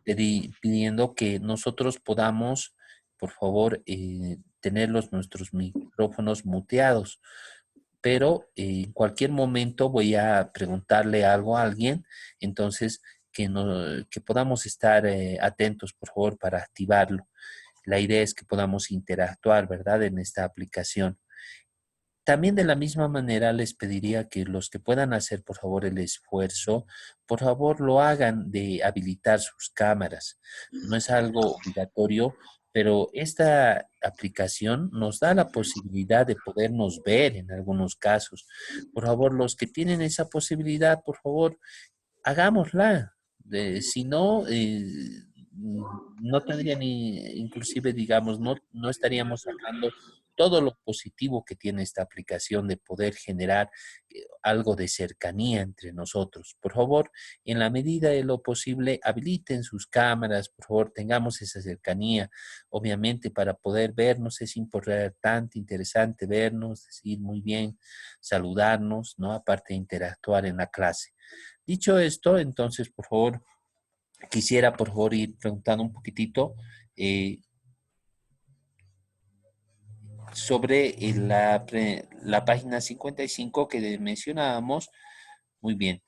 pidiendo que nosotros podamos, por favor, tener nuestros micrófonos muteados. Pero en cualquier momento voy a preguntarle algo a alguien, entonces que, no, que podamos estar atentos, por favor, para activarlo. La idea es que podamos interactuar, ¿verdad?, en esta aplicación. También de la misma manera les pediría que los que puedan hacer, por favor, el esfuerzo, por favor, lo hagan de habilitar sus cámaras. No es algo obligatorio, pero esta aplicación nos da la posibilidad de podernos ver en algunos casos. Por favor, los que tienen esa posibilidad, por favor, hagámosla. Si no, no tendría ni, inclusive, digamos, no estaríamos hablando todo lo positivo que tiene esta aplicación de poder generar algo de cercanía entre nosotros. Por favor, en la medida de lo posible, habiliten sus cámaras, por favor, tengamos esa cercanía. Obviamente, para poder vernos es importante, interesante vernos, decir muy bien, saludarnos, ¿no? Aparte de interactuar en la clase. Dicho esto, entonces, por favor, quisiera, por favor, ir preguntando un poquitito eh, sobre la página 55 que mencionábamos. Muy bien.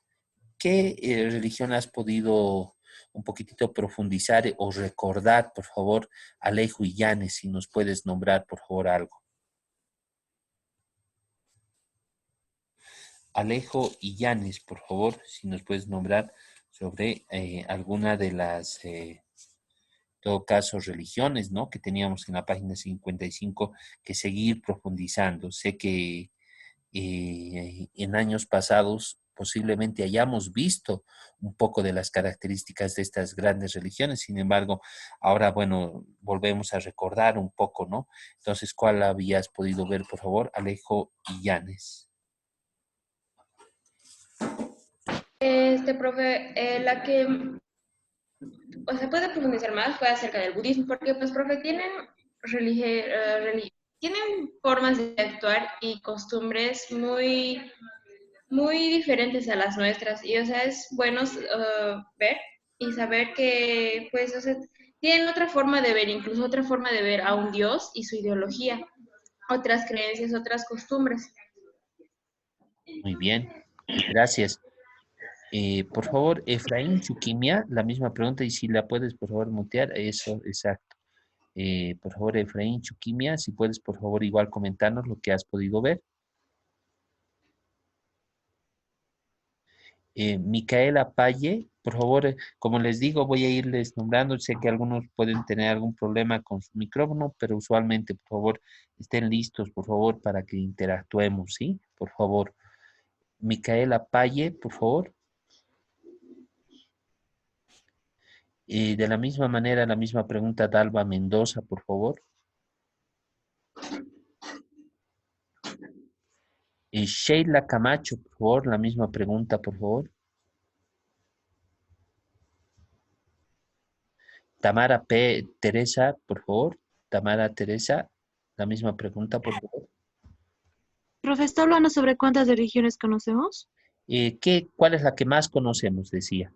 ¿Qué religión has podido un poquitito profundizar o recordar, por favor, Alejo y Yanes, si nos puedes nombrar, por favor, algo? Alejo y Yanes, por favor, si nos puedes nombrar sobre alguna de las todo caso, religiones, ¿no? Que teníamos en la página 55 que seguir profundizando. Sé que en años pasados posiblemente hayamos visto un poco de las características de estas grandes religiones, sin embargo, ahora, bueno, volvemos a recordar un poco, ¿no? Entonces, ¿cuál habías podido ver, por favor, Alejo y Llanes? Profe, la que, o sea, puede profundizar más fue acerca del budismo, porque, pues, profe, tienen formas de actuar y costumbres muy diferentes a las nuestras, y, o sea, es bueno ver y saber que, pues, o sea, tienen otra forma de ver, incluso otra forma de ver a un dios y su ideología, otras creencias, otras costumbres. Muy bien, gracias. Por favor, Efraín Chuquimia, la misma pregunta y si la puedes, por favor, mutear. Eso, exacto. Por favor, Efraín Chuquimia, si puedes, por favor, igual comentarnos lo que has podido ver. Micaela Paye, por favor, como les digo, voy a irles nombrando. Sé que algunos pueden tener algún problema con su micrófono, pero usualmente, por favor, estén listos, por favor, para que interactuemos, ¿sí? Por favor. Micaela Paye, por favor. De la misma manera, la misma pregunta, Dalva Mendoza, por favor. Sheila Camacho, por favor, la misma pregunta, por favor. Tamara P. Teresa, por favor. Tamara Teresa, la misma pregunta, por favor. Profe, ¿está hablando sobre cuántas religiones conocemos? ¿Cuál es la que más conocemos? Decía.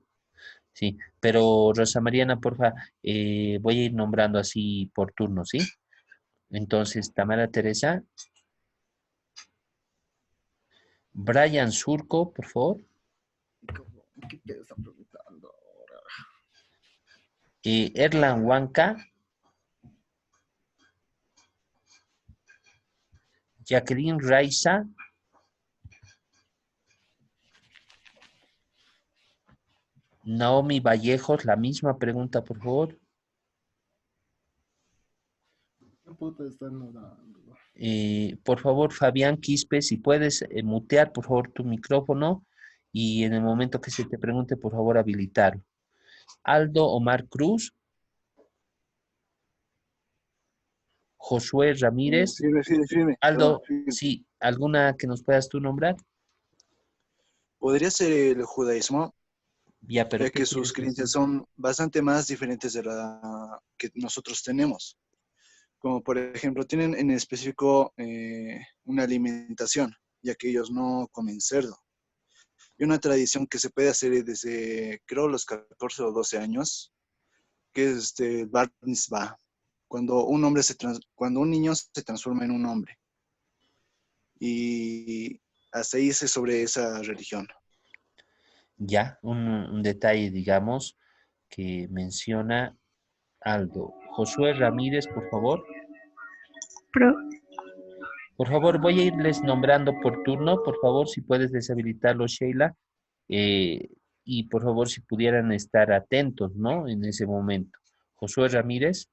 Sí, pero Rosa Mariana, porfa, voy a ir nombrando así por turno, ¿sí? Entonces, Tamara Teresa, Brian Surco, por favor. ¿Qué te están preguntando ahora? Erlan Huanca, Jacqueline Raiza, Naomi Vallejos, la misma pregunta, por favor. ¿Qué puta están hablando? Por favor, Fabián Quispe, si puedes mutear, por favor, tu micrófono y en el momento que se te pregunte, por favor, habilitarlo. Aldo Omar Cruz, Josué Ramírez. Firme, perdón, Aldo, firme. sí, ¿alguna que nos puedas tú nombrar? Podría ser el judaísmo, Ya, pero ya ¿qué que quieres sus decir? creencias son bastante más diferentes de la que nosotros tenemos. Como por ejemplo, tienen en específico una alimentación, ya que ellos no comen cerdo. Y una tradición que se puede hacer desde, creo, los 14 o 12 años, que es el Bar Mitzvah, cuando cuando un niño se transforma en un hombre. Y hasta ahí sé sobre esa religión. Ya, un detalle, digamos, que menciona Aldo. Josué Ramírez, por favor. Pro- Por favor, voy a irles nombrando por turno. Por favor, si puedes deshabilitarlo, Sheila. Eh, y por favor, si pudieran estar atentos, ¿no? En ese momento. Josué Ramírez,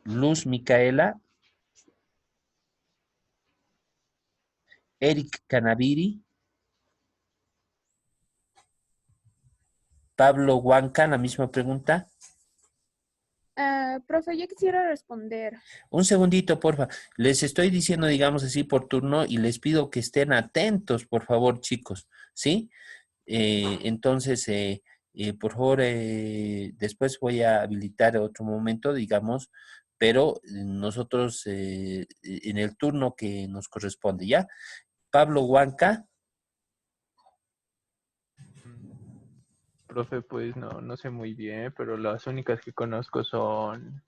Luz Micaela, Eric Canaviri, Pablo Huanca, la misma pregunta. Profe, yo quisiera responder. Un segundito, porfa. Les estoy diciendo, digamos así, por turno y les pido que estén atentos, por favor, chicos, ¿sí? Entonces, por favor, después voy a habilitar otro momento, digamos, pero nosotros en el turno que nos corresponde, ¿ya? Pablo Huanca, Profe, pues no sé muy bien, pero las únicas que conozco son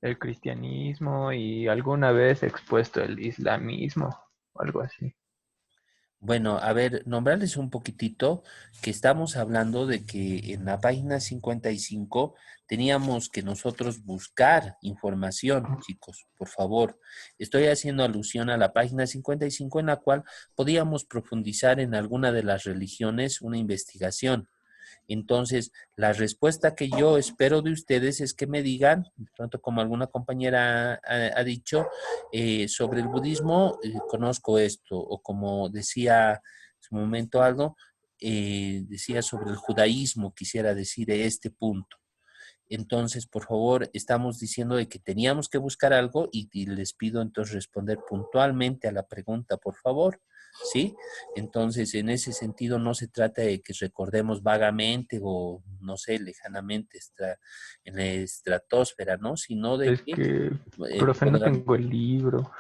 el cristianismo y alguna vez he expuesto el islamismo o algo así. bueno, a ver, nombrarles un poquitito que estamos hablando de que en la página 55 teníamos que nosotros buscar información, chicos, por favor. Estoy haciendo alusión a la página 55 en la cual podíamos profundizar en alguna de las religiones una investigación. Entonces, la respuesta que yo espero de ustedes es que me digan, de pronto como alguna compañera ha dicho, sobre el budismo conozco esto, o como decía en su momento algo, decía sobre el judaísmo, quisiera decir este punto. Entonces, por favor, estamos diciendo de que teníamos que buscar algo y les pido entonces responder puntualmente a la pregunta, por favor. ¿Sí? Entonces, en ese sentido, no se trata de que recordemos vagamente o, no sé, lejanamente en la estratosfera, ¿no? Sino de Es que que, profe, no podamos, tengo el libro.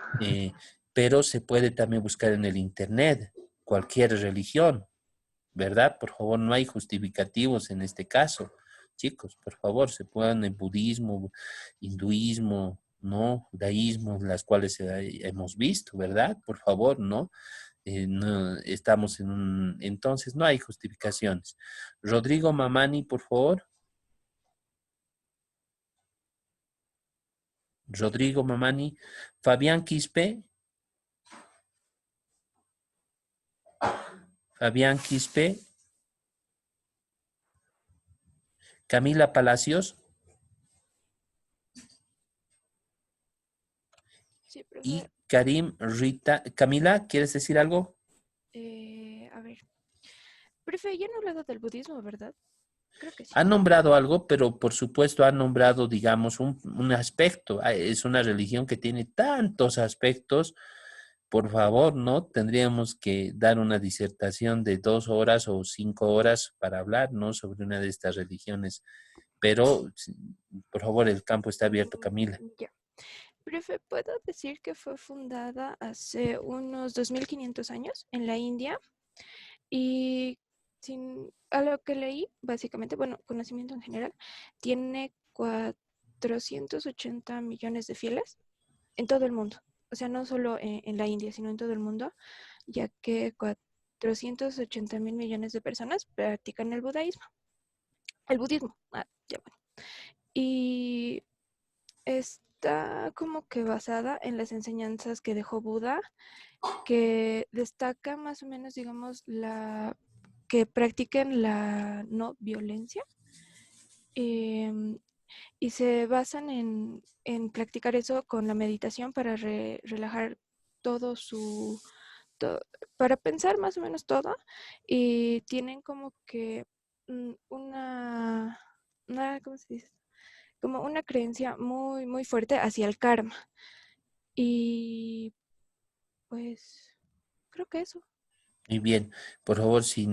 pero se puede también buscar en el Internet, cualquier religión, ¿verdad? Por favor, no hay justificativos en este caso. Chicos, por favor, se puedan en budismo, hinduismo, ¿no? Judaísmo, las cuales hemos visto, ¿verdad? Por favor, ¿no? No estamos en un... Entonces, no hay justificaciones. Rodrigo Mamani, por favor. Rodrigo Mamani. Fabián Quispe. Fabián Quispe. Camila Palacios. Sí, Y profe. Karim Rita. Camila, ¿quieres decir algo? A ver. Profe, ya no he hablado del budismo, ¿verdad? Creo que sí. Ha nombrado algo, pero por supuesto ha nombrado, digamos, un aspecto. Es una religión que tiene tantos aspectos. Por favor, ¿no? Tendríamos que dar una disertación de 2 horas o 5 horas para hablar, ¿no? Sobre una de estas religiones. Pero, por favor, el campo está abierto, Camila. Ya. Profe, ¿puedo decir que fue fundada hace unos 2500 años en la India? Y a lo que leí, básicamente, bueno, conocimiento en general, tiene 480 millones de fieles en todo el mundo. O sea, no solo en la India, sino en todo el mundo, ya que 480 mil millones de personas practican el budaísmo. El budismo, ya bueno. Y está como que basada en las enseñanzas que dejó Buda, que destaca más o menos, digamos, que practiquen la no violencia, y se basan en practicar eso con la meditación para relajar todo to- para pensar más o menos todo, y tienen como que ¿cómo se dice? Como una creencia muy, muy fuerte hacia el karma. Y pues creo que eso. Muy bien, por favor, si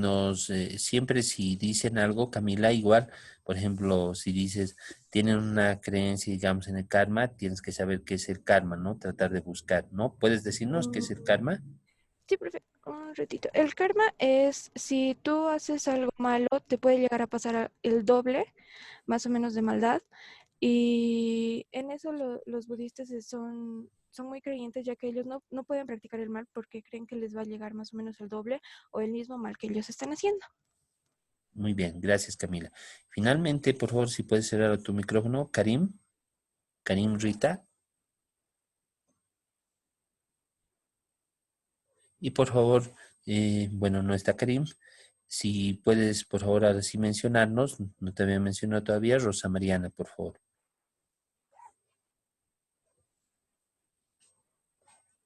siempre si dicen algo, Camila, igual, por ejemplo, si dices, tienen una creencia, digamos, en el karma, tienes que saber qué es el karma, ¿no? Tratar de buscar, ¿no? ¿Puedes decirnos qué es el karma? Sí, profe, un ratito. El karma es si tú haces algo malo, te puede llegar a pasar el doble, más o menos, de maldad. Y en eso los budistas son muy creyentes, ya que ellos no pueden practicar el mal porque creen que les va a llegar más o menos el doble o el mismo mal que ellos están haciendo. Muy bien, gracias Camila. Finalmente, por favor, si puedes cerrar tu micrófono, Karim. Karim Rita. Y por favor, bueno, no está Karim. Si puedes, por favor, ahora sí mencionarnos, no te había mencionado todavía, Rosa Mariana, por favor.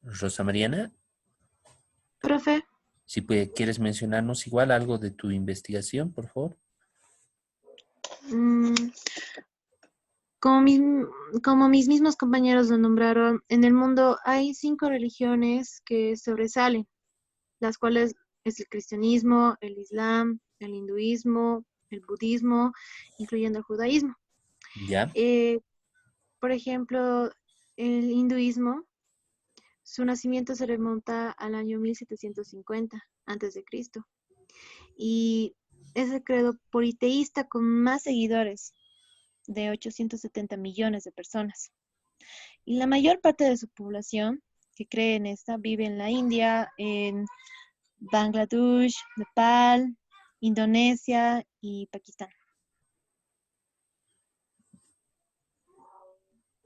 Rosa Mariana, Profe, si quieres mencionarnos igual algo de tu investigación, por favor. mm, como mis mismos compañeros lo nombraron, en el mundo hay 5 religiones que sobresalen, las cuales es el cristianismo, el islam, el hinduismo, el budismo, incluyendo el judaísmo. Ya, Eh, por ejemplo, el hinduismo, su nacimiento se remonta al año 1750 antes de Cristo y es el credo politeísta con más seguidores, de 870 millones de personas. Y la mayor parte de su población que cree en esta vive en la India, en Bangladesh, Nepal, Indonesia y Pakistán.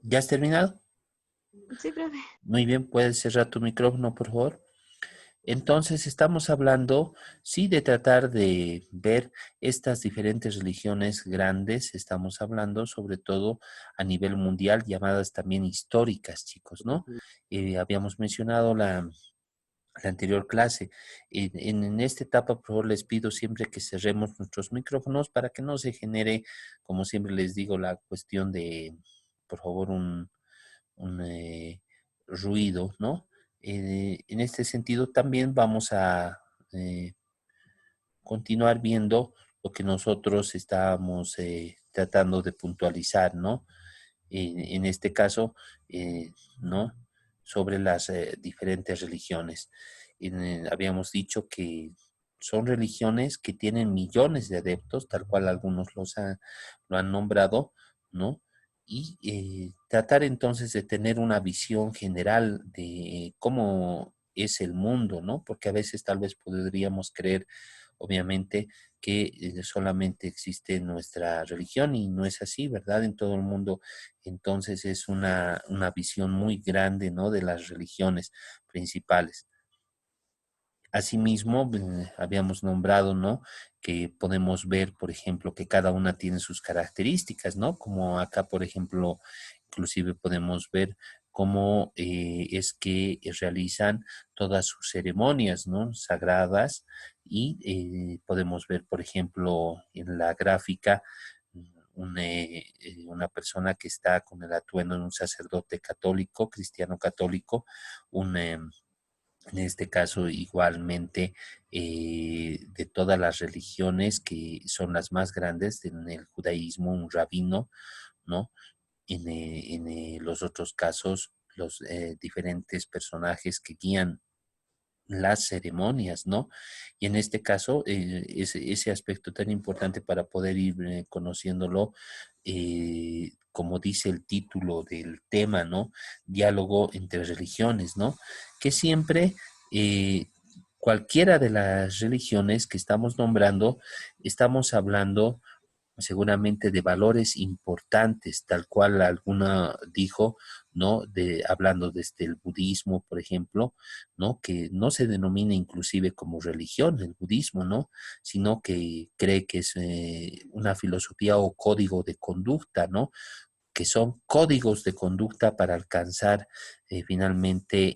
¿ya has terminado? Sí, profe. Muy bien, puedes cerrar tu micrófono, por favor. Entonces, estamos hablando, sí, de tratar de ver estas diferentes religiones grandes. Estamos hablando sobre todo a nivel mundial, llamadas también históricas, chicos, ¿no? Habíamos mencionado la anterior clase. En esta etapa, por favor, les pido siempre que cerremos nuestros micrófonos para que no se genere, como siempre les digo, la cuestión de, por favor, un ruido, ¿no? En este sentido, también vamos a eh, continuar viendo lo que nosotros estábamos tratando de puntualizar, ¿no? En este caso, ¿no? Sobre las diferentes religiones. Habíamos dicho que son religiones que tienen millones de adeptos, tal cual algunos lo han nombrado, ¿no? Y tratar entonces de tener una visión general de cómo es el mundo, ¿no? Porque a veces tal vez podríamos creer, obviamente, que solamente existe nuestra religión y no es así, ¿verdad? En todo el mundo, entonces es una visión muy grande, ¿no? De las religiones principales. Asimismo, habíamos nombrado, ¿no? Que podemos ver, por ejemplo, que cada una tiene sus características, ¿no? Como acá, por ejemplo, inclusive podemos ver cómo es que realizan todas sus ceremonias, ¿no? Sagradas y podemos ver, por ejemplo, en la gráfica una persona que está con el atuendo de un sacerdote católico, cristiano católico, un en este caso igualmente de todas las religiones que son las más grandes, en el judaísmo un rabino, ¿no? En los otros casos, los diferentes personajes que guían las ceremonias, ¿no? Y en este caso, ese aspecto tan importante para poder ir conociéndolo, como dice el título del tema, ¿no? Diálogo entre religiones, ¿no? Que siempre, eh, cualquiera de las religiones que estamos nombrando, estamos hablando seguramente de valores importantes, tal cual alguna dijo, ¿no? Hablando desde el budismo, por ejemplo, ¿no? Que no se denomina inclusive como religión el budismo, ¿no? Sino que cree que es una filosofía o código de conducta, ¿no? Que son códigos de conducta para alcanzar finalmente,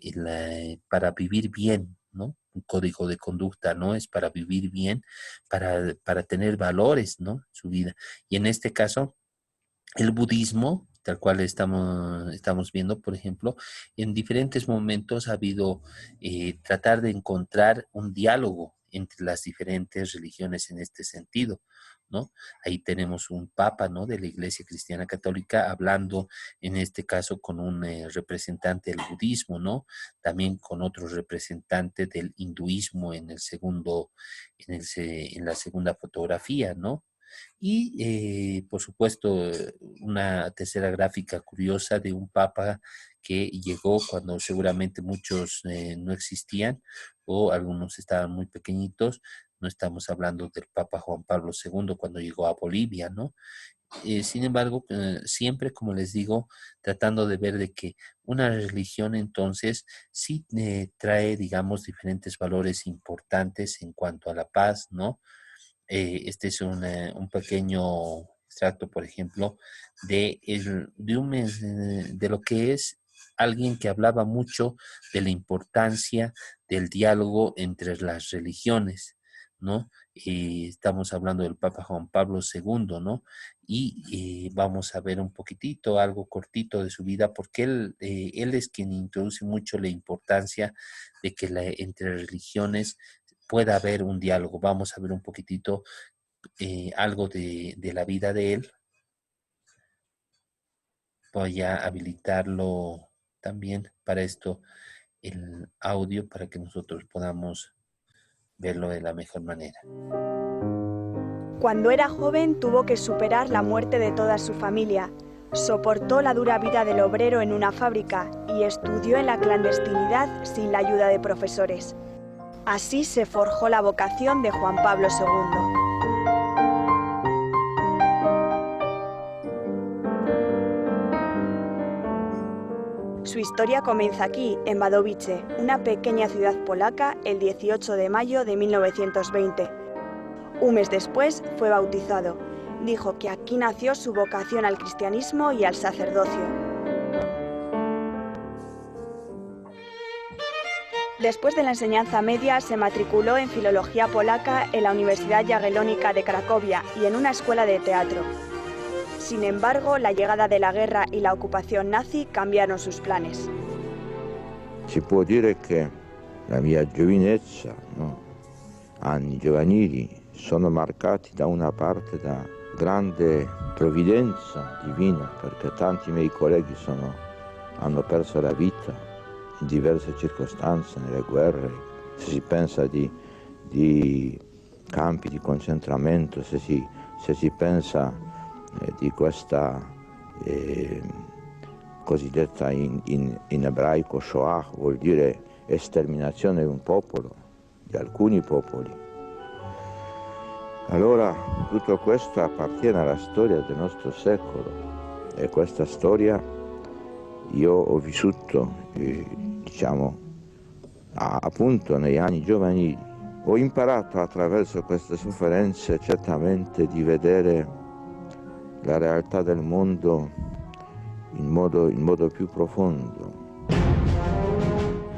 para vivir bien, ¿no? Un código de conducta, ¿no? Es para vivir bien, para tener valores, ¿no? Su vida. Y en este caso, el budismo, tal cual estamos viendo, por ejemplo, en diferentes momentos ha habido tratar de encontrar un diálogo entre las diferentes religiones en este sentido, ¿no? Ahí tenemos un papa, ¿no? De la Iglesia Cristiana Católica hablando, en este caso, con un representante del budismo, ¿no? También con otro representante del hinduismo en el segundo, en la segunda fotografía, ¿no? Y, por supuesto, una tercera gráfica curiosa de un papa que llegó cuando seguramente muchos no existían o algunos estaban muy pequeñitos. No estamos hablando del Papa Juan Pablo II cuando llegó a Bolivia, ¿no? Sin embargo, siempre, como les digo, tratando de ver de que una religión entonces sí trae, digamos, diferentes valores importantes en cuanto a la paz, ¿no? Este es un pequeño extracto, por ejemplo, de lo que es alguien que hablaba mucho de la importancia del diálogo entre las religiones, ¿no? Y estamos hablando del Papa Juan Pablo II, ¿no? Y vamos a ver un poquitito, algo cortito de su vida, porque él es quien introduce mucho la importancia de que entre religiones pueda haber un diálogo. Vamos a ver un poquitito algo de la vida de él. Voy a habilitarlo también para esto, el audio, para que nosotros podamos verlo de la mejor manera. Cuando era joven tuvo que superar la muerte de toda su familia. Soportó la dura vida del obrero en una fábrica y estudió en la clandestinidad sin la ayuda de profesores. Así se forjó la vocación de Juan Pablo II. Su historia comienza aquí, en Wadowice, una pequeña ciudad polaca, el 18 de mayo de 1920. Un mes después fue bautizado. Dijo que aquí nació su vocación al cristianismo y al sacerdocio. Después de la enseñanza media se matriculó en filología polaca en la Universidad Jagiellónica de Cracovia y en una escuela de teatro. Sin embargo, la llegada de la guerra y la ocupación nazi cambiaron sus planes. Si può dire che la mia giovinezza, no? Anni giovanili, sono marcati da una parte da grande provvidenza divina, perché tanti miei colleghi hanno perso la vita in diverse circostanze, nelle guerre. Se si pensa di campi di concentramento, se si pensa di questa cosiddetta in ebraico Shoah, vuol dire esterminazione di un popolo, di alcuni popoli. Allora tutto questo appartiene alla storia del nostro secolo e questa storia io ho vissuto, diciamo, appunto negli anni giovanili. Ho imparato attraverso queste sofferenze certamente di vedere la realtà del mondo in modo più profondo.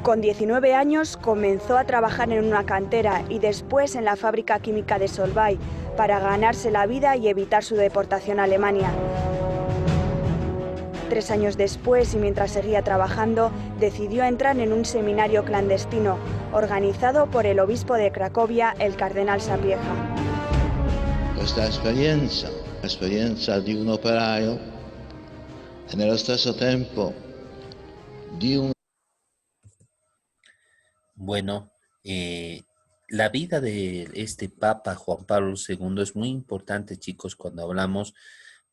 Con 19 años comenzó a trabajar en una cantera y después en la fábrica química de Solvay para ganarse la vida y evitar su deportación a Alemania. 3 años después y mientras seguía trabajando, decidió entrar en un seminario clandestino organizado por el obispo de Cracovia, el cardenal Sapieha. Questa esperienza di un operaio e nello stesso tempo di un... Bueno, la vida de este Papa Juan Pablo II es muy importante, chicos, cuando hablamos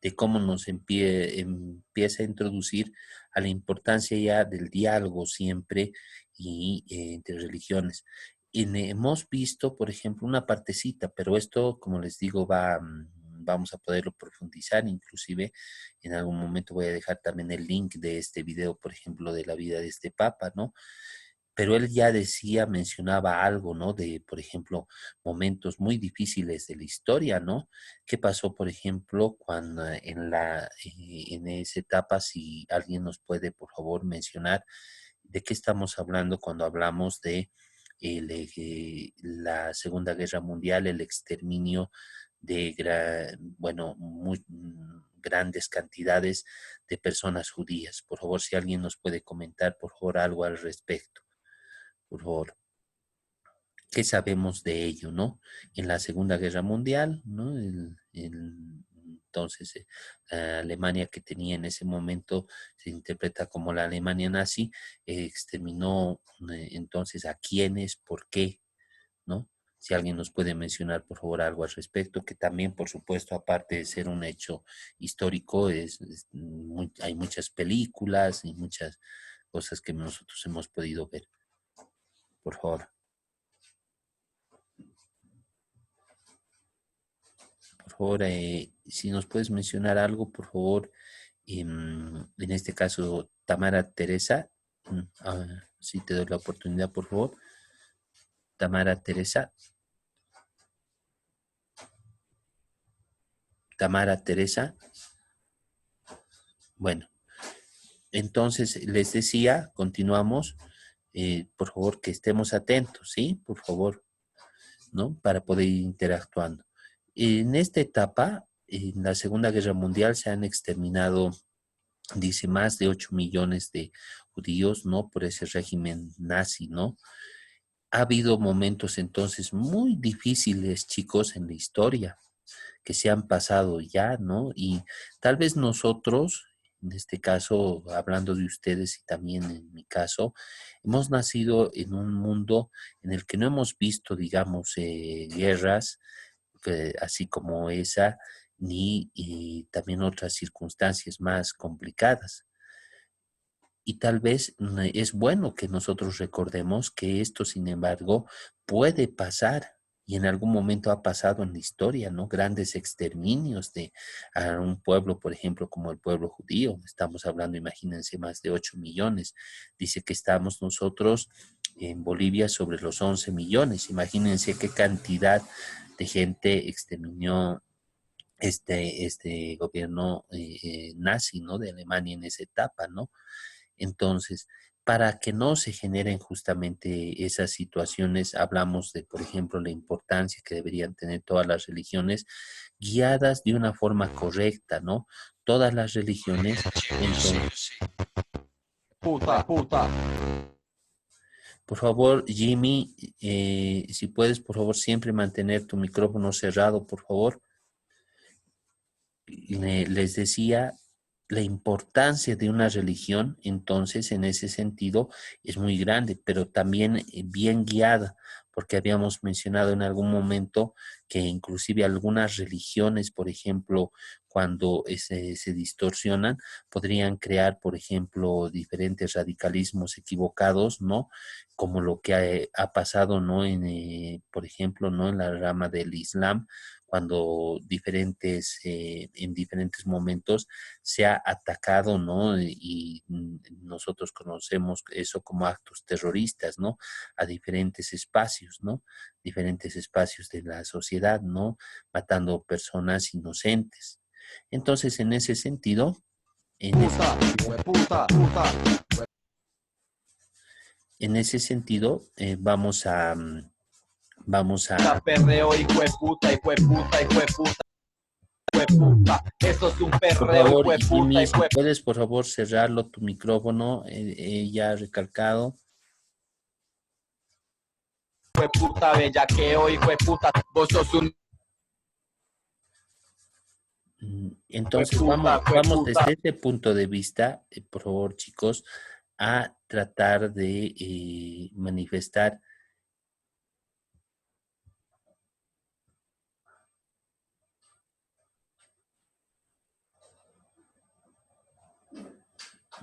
de cómo nos empieza a introducir a la importancia ya del diálogo siempre y entre religiones. Hemos visto, por ejemplo, una partecita, pero esto, como les digo, vamos a poderlo profundizar, inclusive en algún momento voy a dejar también el link de este video, por ejemplo, de la vida de este Papa, ¿no? Pero él ya mencionaba algo, ¿no? De, por ejemplo, momentos muy difíciles de la historia, ¿no? ¿Qué pasó, por ejemplo, cuando en esa etapa, si alguien nos puede, por favor, mencionar de qué estamos hablando cuando hablamos de la Segunda Guerra Mundial, el exterminio de, grandes cantidades de personas judías? Por favor, si alguien nos puede comentar, por favor, algo al respecto. Por favor. ¿Qué sabemos de ello, no? En la Segunda Guerra Mundial, ¿no? Entonces, Alemania, que tenía en ese momento, se interpreta como la Alemania nazi, exterminó entonces a quiénes, por qué, ¿no? Si alguien nos puede mencionar, por favor, algo al respecto, que también, por supuesto, aparte de ser un hecho histórico, hay muchas películas y muchas cosas que nosotros hemos podido ver. Por favor. Por favor, si nos puedes mencionar algo, por favor, en este caso, Tamara Teresa, si te doy la oportunidad, por favor. Tamara Teresa. Tamara Teresa. Bueno, entonces les decía, continuamos, por favor que estemos atentos, ¿sí? Por favor, ¿no? Para poder ir interactuando. En esta etapa, en la Segunda Guerra Mundial, se han exterminado, dice, más de 8 millones de judíos, ¿no? Por ese régimen nazi, ¿no? Ha habido momentos entonces muy difíciles, chicos, en la historia, que se han pasado ya, ¿no? Y tal vez nosotros, en este caso, hablando de ustedes y también en mi caso, hemos nacido en un mundo en el que no hemos visto, digamos, guerras, así como esa, ni también otras circunstancias más complicadas. Y tal vez es bueno que nosotros recordemos que esto, sin embargo, puede pasar y en algún momento ha pasado en la historia, ¿no? Grandes exterminios de a un pueblo, por ejemplo, como el pueblo judío. Estamos hablando, imagínense, más de 8 millones. Dice que estamos nosotros en Bolivia sobre los 11 millones. Imagínense qué cantidad de gente exterminó este gobierno nazi, ¿no? De Alemania en esa etapa, ¿no? Entonces, para que no se generen justamente esas situaciones, hablamos de, por ejemplo, la importancia que deberían tener todas las religiones guiadas de una forma correcta, ¿no? Todas las religiones. Entonces, por favor, Jimmy, si puedes, por favor, siempre mantener tu micrófono cerrado, por favor. Les decía, la importancia de una religión, entonces, en ese sentido, es muy grande, pero también bien guiada, porque habíamos mencionado en algún momento que inclusive algunas religiones, por ejemplo, cuando se distorsionan, podrían crear, por ejemplo, diferentes radicalismos equivocados, ¿no? Como lo que ha pasado, ¿no? Por ejemplo, ¿no? En la rama del Islam, cuando en diferentes momentos se ha atacado, ¿no? Y nosotros conocemos eso como actos terroristas, ¿no? A diferentes espacios, ¿no? Diferentes espacios de la sociedad, ¿no? Matando personas inocentes. Entonces, en ese sentido, en ese sentido, vamos a perreo, hijo de puta, hijo de puta, hijo de puta. Esto es un perreo, por favor, hijo de puta, Jimmy, hijo de... ¿puedes por favor cerrarlo tu micrófono? Ya recalcado. Hijo de puta, bellaqueo, hijo de puta, vos sos un... Entonces vamos desde este punto de vista, por favor, chicos, a tratar de manifestar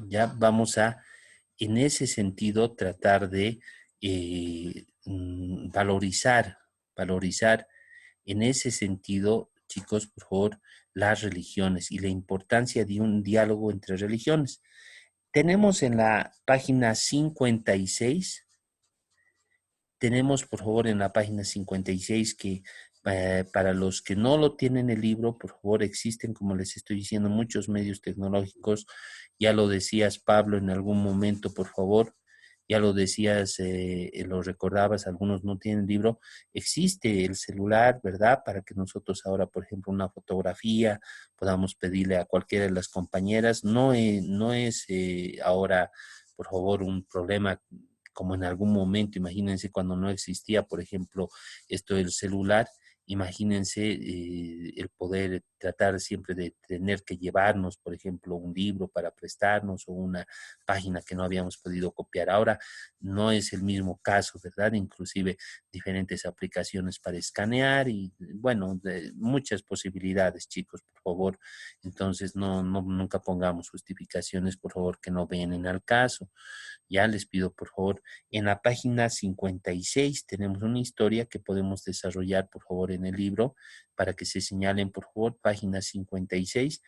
ya vamos a, en ese sentido, tratar de valorizar en ese sentido, chicos, por favor, las religiones y la importancia de un diálogo entre religiones. Tenemos en la página 56, tenemos, por favor, en la página 56 que para los que no lo tienen el libro, por favor, existen, como les estoy diciendo, muchos medios tecnológicos. Ya lo decías, Pablo, en algún momento, por favor. Ya lo decías, lo recordabas, algunos no tienen libro. Existe el celular, ¿verdad? Para que nosotros ahora, por ejemplo, una fotografía, podamos pedirle a cualquiera de las compañeras. No es ahora, por favor, un problema como en algún momento, imagínense cuando no existía, por ejemplo, esto del celular, imagínense el poder tratar siempre de tener que llevarnos, por ejemplo, un libro para prestarnos o una página que no habíamos podido copiar. Ahora no es el mismo caso, ¿verdad? Inclusive diferentes aplicaciones para escanear y, bueno, muchas posibilidades, chicos, por favor. Entonces, nunca pongamos justificaciones, por favor, que no vienen al caso. Ya les pido, por favor, en la página 56 tenemos una historia que podemos desarrollar, por favor, en el libro, para que se señalen, por favor, página 56.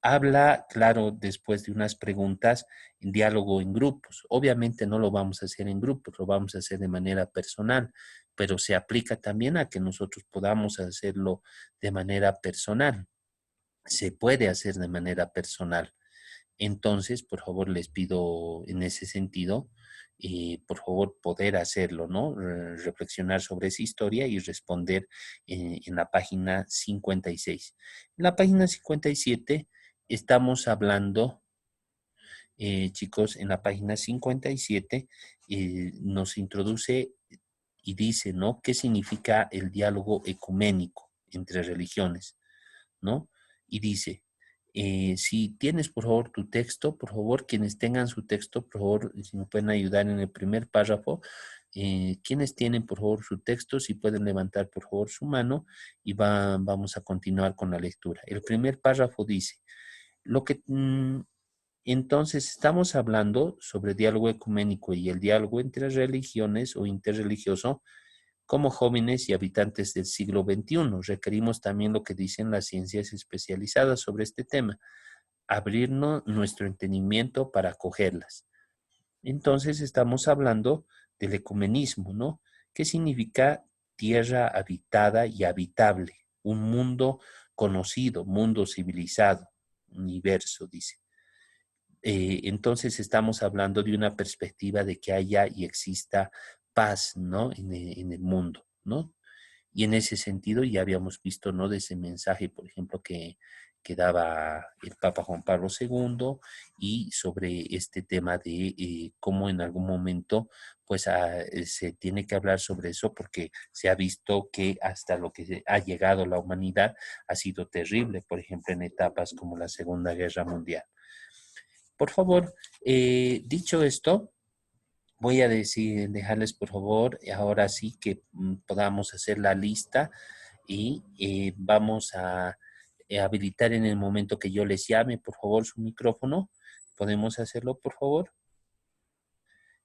Habla, claro, después de unas preguntas, en diálogo en grupos. Obviamente no lo vamos a hacer en grupos, lo vamos a hacer de manera personal, pero se aplica también a que nosotros podamos hacerlo de manera personal. Se puede hacer de manera personal. Entonces, por favor, les pido en ese sentido, por favor, poder hacerlo, ¿no? Reflexionar sobre esa historia y responder en la página 56. En la página 57 estamos hablando, chicos, en la página 57 nos introduce y dice, ¿no? ¿Qué significa el diálogo ecuménico entre religiones, ¿no? Y dice, si tienes, por favor, tu texto, por favor, quienes tengan su texto, por favor, si me pueden ayudar en el primer párrafo, quienes tienen, por favor, su texto, si pueden levantar, por favor, su mano y vamos a continuar con la lectura. El primer párrafo dice, entonces estamos hablando sobre diálogo ecuménico y el diálogo entre religiones o interreligioso. Como jóvenes y habitantes del siglo XXI, requerimos también lo que dicen las ciencias especializadas sobre este tema, abrirnos nuestro entendimiento para acogerlas. Entonces estamos hablando del ecumenismo, ¿no? ¿Qué significa tierra habitada y habitable? Un mundo conocido, mundo civilizado, universo, dice. Entonces estamos hablando de una perspectiva de que haya y exista paz, ¿no? En el mundo, ¿no? Y en ese sentido ya habíamos visto, ¿no? De ese mensaje, por ejemplo, que daba el Papa Juan Pablo II y sobre este tema de cómo en algún momento, pues, se tiene que hablar sobre eso porque se ha visto que hasta lo que ha llegado la humanidad ha sido terrible, por ejemplo, en etapas como la Segunda Guerra Mundial. Por favor, dicho esto, voy a dejarles, por favor, ahora sí que podamos hacer la lista y vamos a habilitar en el momento que yo les llame, por favor, su micrófono. ¿Podemos hacerlo, por favor?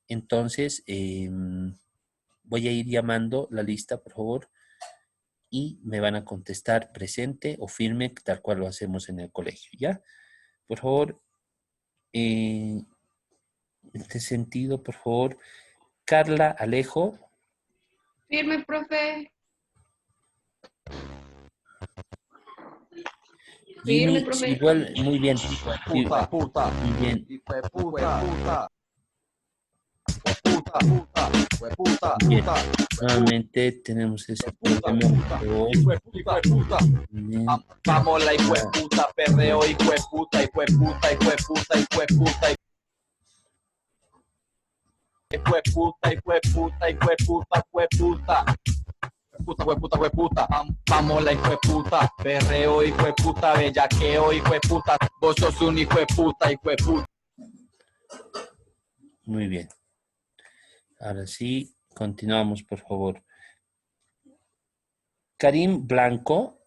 Entonces, voy a ir llamando la lista, por favor, y me van a contestar presente o firme, tal cual lo hacemos en el colegio, ¿ya? Por favor, en este sentido, por favor, Carla Alejo. Firme, profe. Jimmy, profe. igual, muy bien. Puta, puta. Muy bien. Puta. Puta, puta. Puta, Bien. puta. Nuevamente tenemos ese problema. Puta. Vamos la hijo de puta, perreo, hijo de puta, hijo de puta, hijo de puta, hijo de puta. Hijo de puta, hijo de puta, hijo de puta, hijo de puta. Puta. Vamos la hijo de puta, perreo, hijo de puta, bellaqueo, hijo de puta. Vos sos un hijo de puta, hijo de puta. Muy bien. Ahora sí, continuamos, por favor. Karim Blanco.